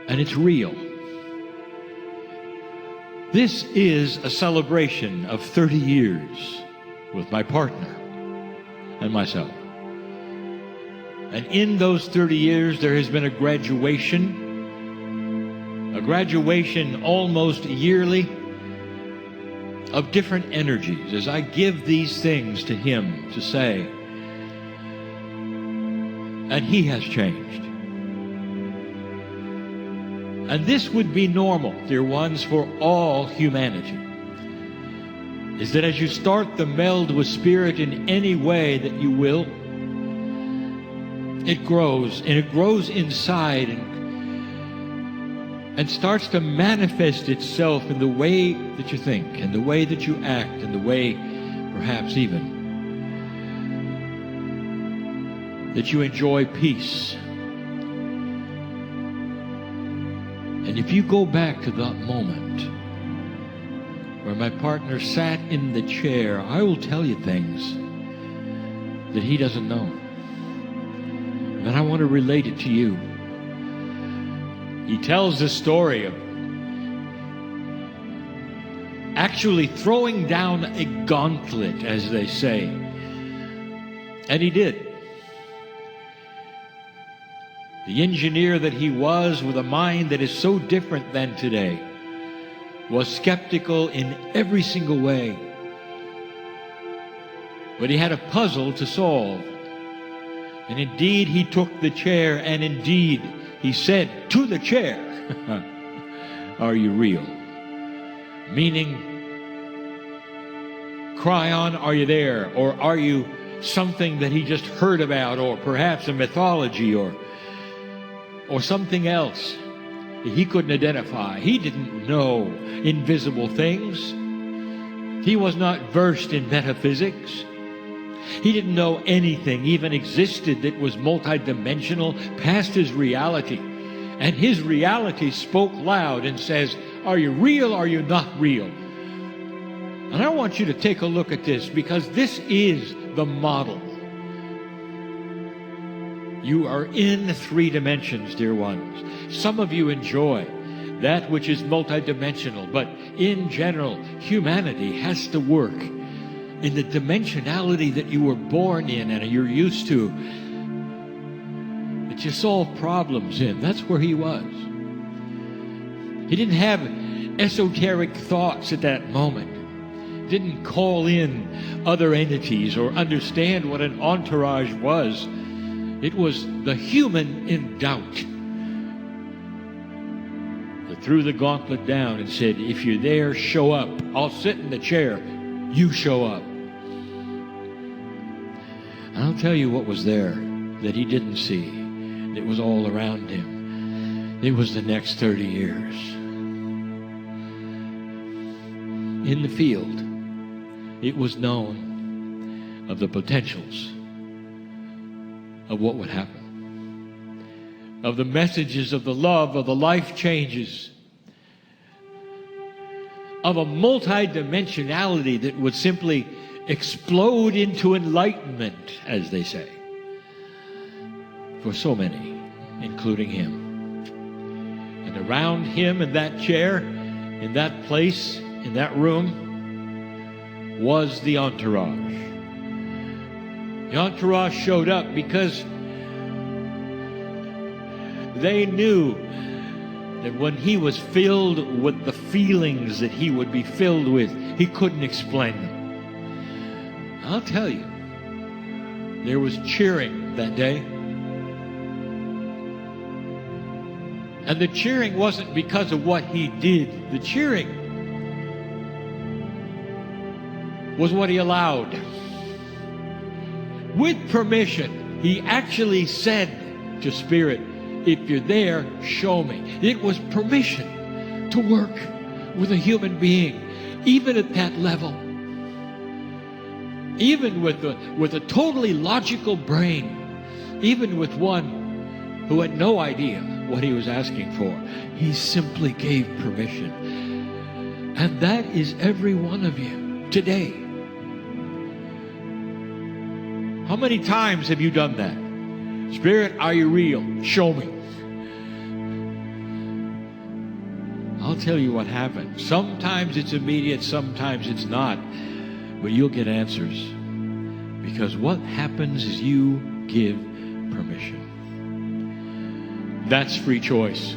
and it's real. This is a celebration of 30 years with my partner and myself. And in those 30 years, there has been a graduation almost yearly of different energies as I give these things to him to say. And he has changed. And this would be normal, dear ones, for all humanity. Is that as you start the meld with Spirit in any way that you will, it grows, and it grows inside and starts to manifest itself in the way that you think, and the way that you act, and the way, perhaps even, that you enjoy peace. And if you go back to that moment where my partner sat in the chair, I will tell you things that he doesn't know. And I want to relate it to you. He tells the story of actually throwing down a gauntlet, as they say. And he did. The engineer that he was, with a mind that is so different than today, was skeptical in every single way. But he had a puzzle to solve. And indeed, he took the chair, and indeed, he said to the chair, "Are you real?" Meaning, Cryon, are you there? Or are you something that he just heard about, or perhaps a mythology, or something else that he couldn't identify? He didn't know invisible things. He was not versed in metaphysics. He didn't know anything even existed that was multidimensional past his reality. And his reality spoke loud and says, "Are you real? Are you not real?" And I want you to take a look at this, because this is the model. You are in 3 dimensions, dear ones. Some of you enjoy that which is multidimensional, but in general, humanity has to work in the dimensionality that you were born in and you're used to, that you solve problems in. That's where he was. He didn't have esoteric thoughts at that moment. Didn't call in other entities or understand what an entourage was. It was the human in doubt that threw the gauntlet down and said, "If you're there, show up. I'll sit in the chair. You show up." And I'll tell you what was there that he didn't see. It was all around him. It was the next 30 years. In the field, it was known of the potentials of what would happen, of the messages of the love, of the life changes, of a multidimensionality that would simply explode into enlightenment, as they say, for so many, including him. And around him in that chair, in that place, in that room, was the entourage. The entourage showed up because they knew that when he was filled with the feelings that he would be filled with, he couldn't explain them. I'll tell you, there was cheering that day. And the cheering wasn't because of what he did. The cheering was what he allowed. With permission, he actually said to Spirit, "If you're there, show me." It was permission to work with a human being, even at that level. Even with a totally logical brain, even with one who had no idea what he was asking for. He simply gave permission. And that is every one of you today. How many times have you done that? Spirit, are you real? Show me. tell you what happens. Sometimes it's immediate, sometimes it's not. But you'll get answers. Because what happens is you give permission. That's free choice.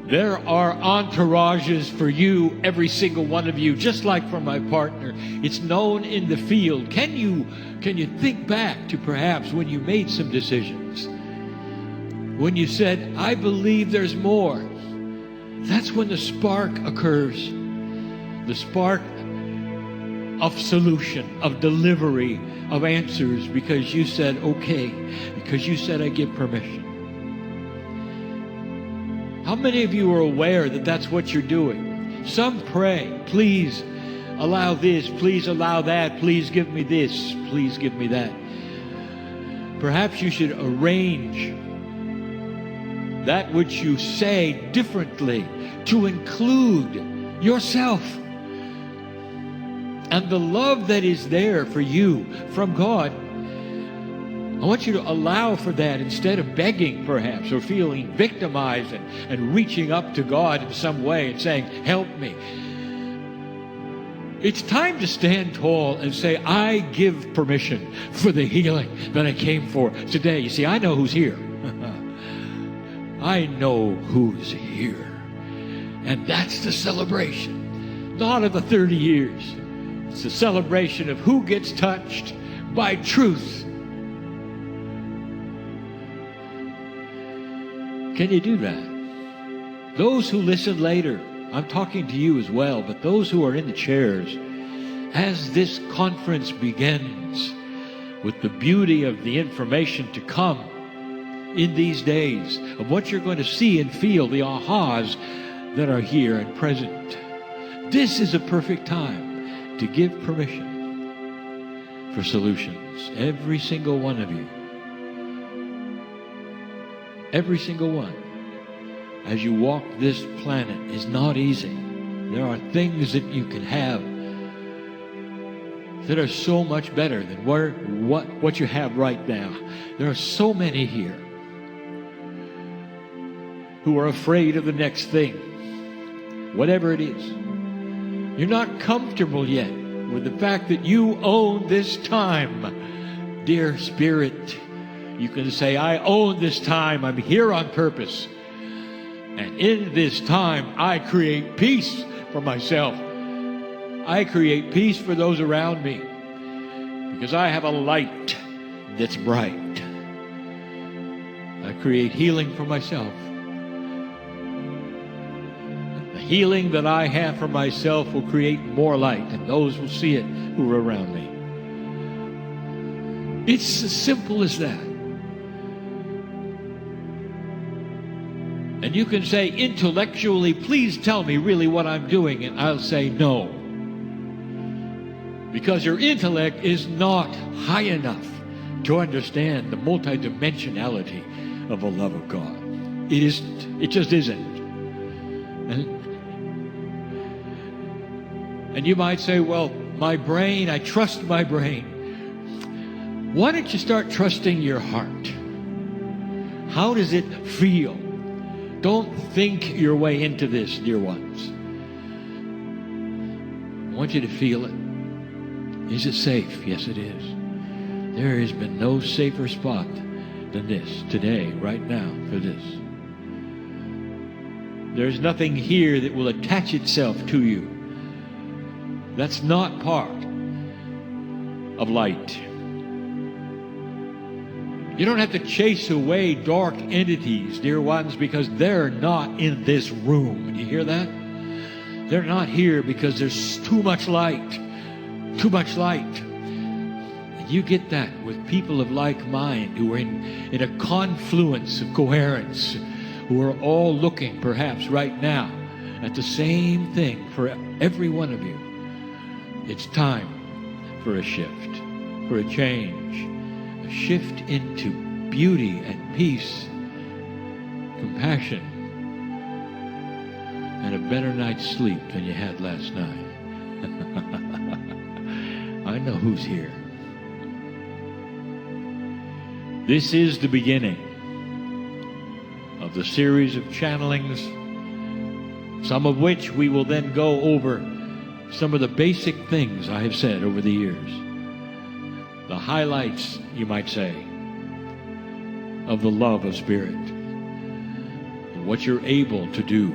There are entourages for you, every single one of you, just like for my partner. It's known in the field. Can you think back to perhaps when you made some decisions? When you said, I believe there's more. That's when the spark occurs. The spark of solution, of delivery, of answers, because you said, okay, because you said I give permission. How many of you are aware that that's what you're doing? Some pray, please allow this, please allow that, please give me this, please give me that. Perhaps you should arrange that which you say differently to include yourself and the love that is there for you from God. I want you to allow for that instead of begging perhaps or feeling victimized and reaching up to God in some way and saying, help me. It's time to stand tall and say, I give permission for the healing that I came for today. You see, I know who's here. I know who's here. And that's the celebration, not of the 30 years. It's the celebration of who gets touched by truth. Can you do that? Those who listen later, I'm talking to you as well, but those who are in the chairs, as this conference begins with the beauty of the information to come in these days, of what you're going to see and feel, the ahas that are here and present, this is a perfect time to give permission for solutions. Every single one of you. Every single one, as you walk this planet, is not easy. There are things that you can have that are so much better than what you have right now. There are so many here who are afraid of the next thing, whatever it is. You're not comfortable yet with the fact that you own this time, dear Spirit. You can say, I own this time. I'm here on purpose. And in this time, I create peace for myself. I create peace for those around me. Because I have a light that's bright. I create healing for myself. And the healing that I have for myself will create more light. And those will see it who are around me. It's as simple as that. And you can say intellectually, please tell me really what I'm doing, and I'll say no. Because your intellect is not high enough to understand the multidimensionality of the love of God. It isn't. It just isn't. And you might say, well, my brain, I trust my brain. Why don't you start trusting your heart? How does it feel? Don't think your way into this, dear ones. I want you to feel it. Is it safe? Yes, it is. There has been no safer spot than this today, right now, for this. There's nothing here that will attach itself to you. That's not part of light. You don't have to chase away dark entities, dear ones, because they're not in this room. You hear that? They're not here because there's too much light. Too much light. And you get that with people of like mind who are in a confluence of coherence, who are all looking, perhaps right now, at the same thing for every one of you. It's time for a shift, for a change. A shift into beauty and peace, compassion, and a better night's sleep than you had last night. I know who's here. This is the beginning of the series of channelings some of which we will then go over some of the basic things I have said over the years. The highlights, you might say, of the love of Spirit. And what you're able to do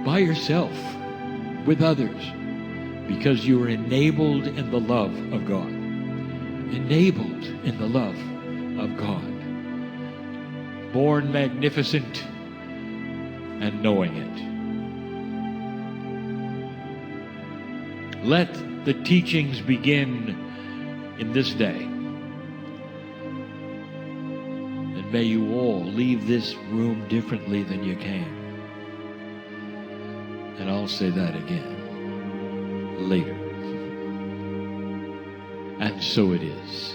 by yourself, with others, because you are enabled in the love of God. Enabled in the love of God. Born magnificent and knowing it. Let the teachings begin in this day. And may you all leave this room differently than you came. And I'll say that again later. And so it is.